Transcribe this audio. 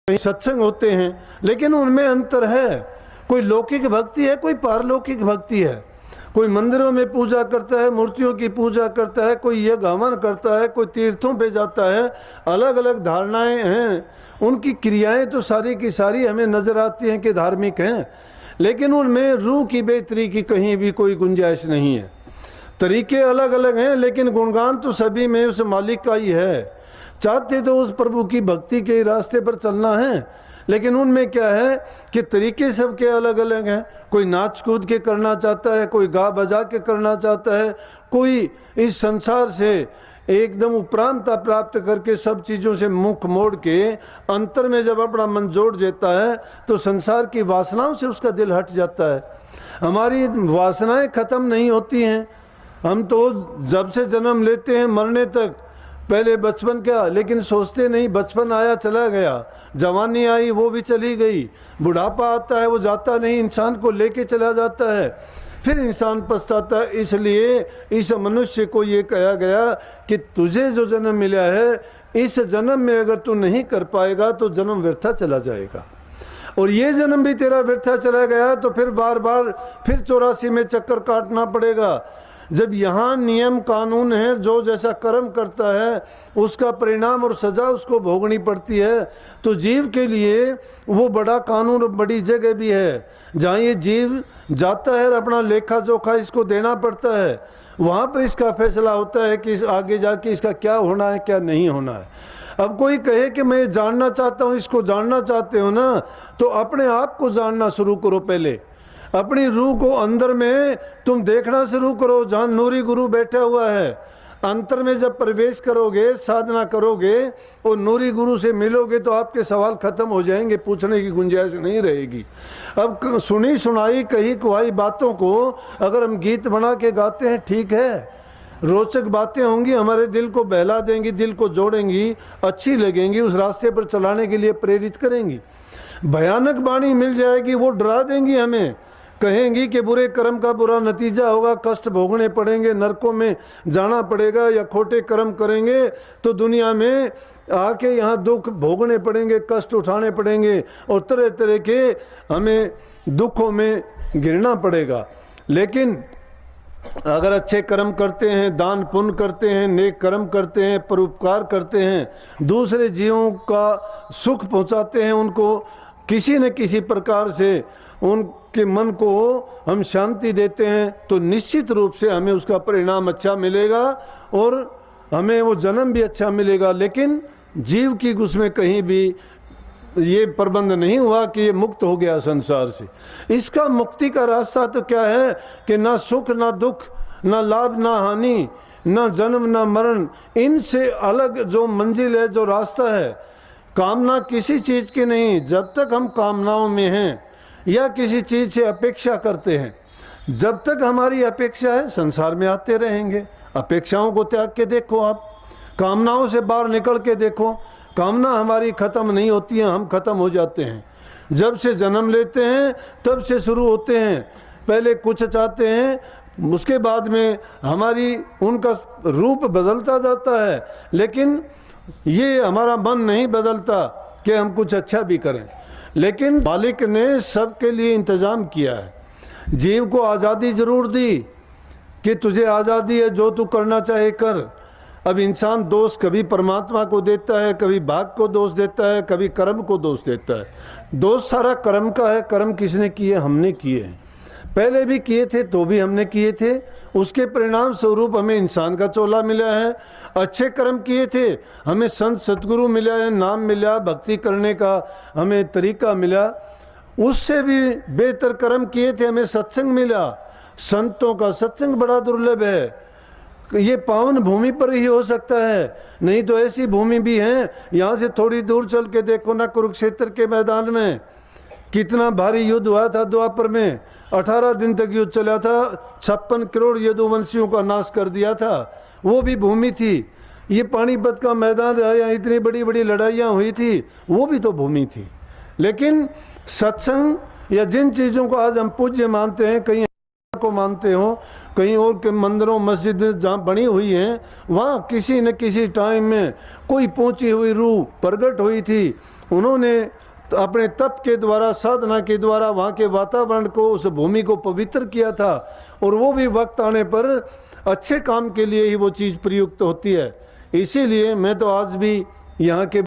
कहीं सत्संग होते हैं, लेकिन उनमें अंतर है। कोई लौकिक भक्ति है, कोई पारलौकिक भक्ति है। कोई मंदिरों में पूजा करता है, मूर्तियों की पूजा करता है, कोई यज्ञ हवन करता है, कोई तीर्थों पे जाता है। अलग अलग धारणाएं हैं, उनकी क्रियाएं तो सारी की सारी हमें नजर आती हैं कि धार्मिक हैं, लेकिन उनमें रूह की बेहतरी की कहीं भी कोई गुंजाइश नहीं है। तरीके अलग अलग हैं, लेकिन गुणगान तो सभी में उस मालिक का ही है। चाहते तो उस प्रभु की भक्ति के रास्ते पर चलना है, लेकिन उनमें क्या है कि तरीके सबके अलग अलग हैं। कोई नाच कूद के करना चाहता है, कोई गा बजा के करना चाहता है, कोई इस संसार से एकदम उपरांता प्राप्त करके सब चीज़ों से मुख मोड़ के अंतर में जब अपना मन जोड़ देता है तो संसार की वासनाओं से उसका दिल हट जाता है। हमारी वासनाएं खत्म नहीं होती हैं। हम तो जब से जन्म लेते हैं मरने तक, पहले बचपन क्या, लेकिन सोचते नहीं, बचपन आया चला गया, जवानी आई वो भी चली गई, बुढ़ापा आता है वो जाता नहीं, इंसान को लेके चला जाता है, फिर इंसान पछताता है। इसलिए इस मनुष्य को ये कहा गया कि तुझे जो जन्म मिला है, इस जन्म में अगर तू नहीं कर पाएगा तो जन्म व्यर्था चला जाएगा, और ये जन्म भी तेरा व्यर्था चला गया तो फिर बार बार फिर 84 में चक्कर काटना पड़ेगा। जब यहाँ नियम कानून है, जो जैसा कर्म करता है उसका परिणाम और सजा उसको भोगनी पड़ती है, तो जीव के लिए वो बड़ा कानून और बड़ी जगह भी है जहाँ ये जीव जाता है और अपना लेखा जोखा इसको देना पड़ता है। वहाँ पर इसका फैसला होता है कि आगे जाके इसका क्या होना है क्या नहीं होना है। अब कोई कहे कि मैं जानना चाहता हूँ, इसको जानना चाहते हो ना, तो अपने आप को जानना शुरू करो। पहले अपनी रूह को अंदर में तुम देखना शुरू करो, जहाँ नूरी गुरु बैठा हुआ है। अंतर में जब प्रवेश करोगे, साधना करोगे और नूरी गुरु से मिलोगे तो आपके सवाल खत्म हो जाएंगे, पूछने की गुंजाइश नहीं रहेगी। अब सुनी सुनाई कही कुहाई बातों को अगर हम गीत बना के गाते हैं, ठीक है, रोचक बातें होंगी, हमारे दिल को बहला देंगी, दिल को जोड़ेंगी, अच्छी लगेंगी, उस रास्ते पर चलाने के लिए प्रेरित करेंगी। भयानक वाणी मिल जाएगी, वो डरा देंगी हमें, कहेंगी कि बुरे कर्म का बुरा नतीजा होगा, कष्ट भोगने पड़ेंगे, नरकों में जाना पड़ेगा, या खोटे कर्म करेंगे तो दुनिया में आके यहाँ दुख भोगने पड़ेंगे, कष्ट उठाने पड़ेंगे और तरह तरह के हमें दुखों में गिरना पड़ेगा। लेकिन अगर अच्छे कर्म करते हैं, दान पुण्य करते हैं, नेक कर्म करते हैं, परोपकार करते हैं, दूसरे जीवों का सुख पहुँचाते हैं, उनको किसी न किसी प्रकार से उनके मन को हम शांति देते हैं, तो निश्चित रूप से हमें उसका परिणाम अच्छा मिलेगा और हमें वो जन्म भी अच्छा मिलेगा। लेकिन जीव की उसमें कहीं भी ये प्रबंध नहीं हुआ कि ये मुक्त हो गया संसार से। इसका मुक्ति का रास्ता तो क्या है कि ना सुख ना दुख, ना लाभ ना हानि, ना जन्म ना मरण, इनसे अलग जो मंजिल है, जो रास्ता है, कामना किसी चीज़ की नहीं। जब तक हम कामनाओं में हैं या किसी चीज़ से अपेक्षा करते हैं, जब तक हमारी अपेक्षा है संसार में आते रहेंगे। अपेक्षाओं को त्याग के देखो, आप कामनाओं से बाहर निकल के देखो, कामना हमारी ख़त्म नहीं होती है, हम ख़त्म हो जाते हैं। जब से जन्म लेते हैं तब से शुरू होते हैं, पहले कुछ चाहते हैं, उसके बाद में हमारी उनका रूप बदलता जाता है, लेकिन ये हमारा मन नहीं बदलता कि हम कुछ अच्छा भी करें। लेकिन मालिक ने सबके लिए इंतज़ाम किया है। जीव को आज़ादी ज़रूर दी कि तुझे आज़ादी है, जो तू करना चाहे कर। अब इंसान दोष कभी परमात्मा को देता है, कभी भाग को दोष देता है, कभी कर्म को दोष देता है। दोष सारा कर्म का है। कर्म किसने किए? हमने किए हैं। पहले भी किए थे तो भी हमने किए थे, उसके परिणाम स्वरूप हमें इंसान का चोला मिला है। अच्छे कर्म किए थे, हमें संत सतगुरु मिला है, नाम मिला, भक्ति करने का हमें तरीका मिला। उससे भी बेहतर कर्म किए थे, हमें सत्संग मिला। संतों का सत्संग बड़ा दुर्लभ है, ये पावन भूमि पर ही हो सकता है, नहीं तो ऐसी भूमि भी है, यहाँ से थोड़ी दूर चल के देखो ना, कुरुक्षेत्र के मैदान में कितना भारी युद्ध हुआ था द्वापर में। 18 दिन तक युद्ध चला था, 56 करोड़ यदुवंशियों का नाश कर दिया था, वो भी भूमि थी। ये पानीपत का मैदान रहा, यहाँ इतनी बड़ी बड़ी लड़ाइयाँ हुई थी, वो भी तो भूमि थी। लेकिन सत्संग या जिन चीज़ों को आज हम पूज्य मानते हैं, कहीं को मानते हो, कहीं और के मंदिरों मस्जिद जहाँ बनी हुई हैं वहाँ किसी न किसी टाइम में कोई पहुँची हुई रूह प्रकट हुई थी। उन्होंने अपने तप के द्वारा, साधना के द्वारा वहाँ के वातावरण को, उस भूमि को पवित्र किया था, और वो भी वक्त आने पर अच्छे काम के लिए ही वो चीज़ प्रयुक्त होती है। इसीलिए मैं तो आज भी यहाँ के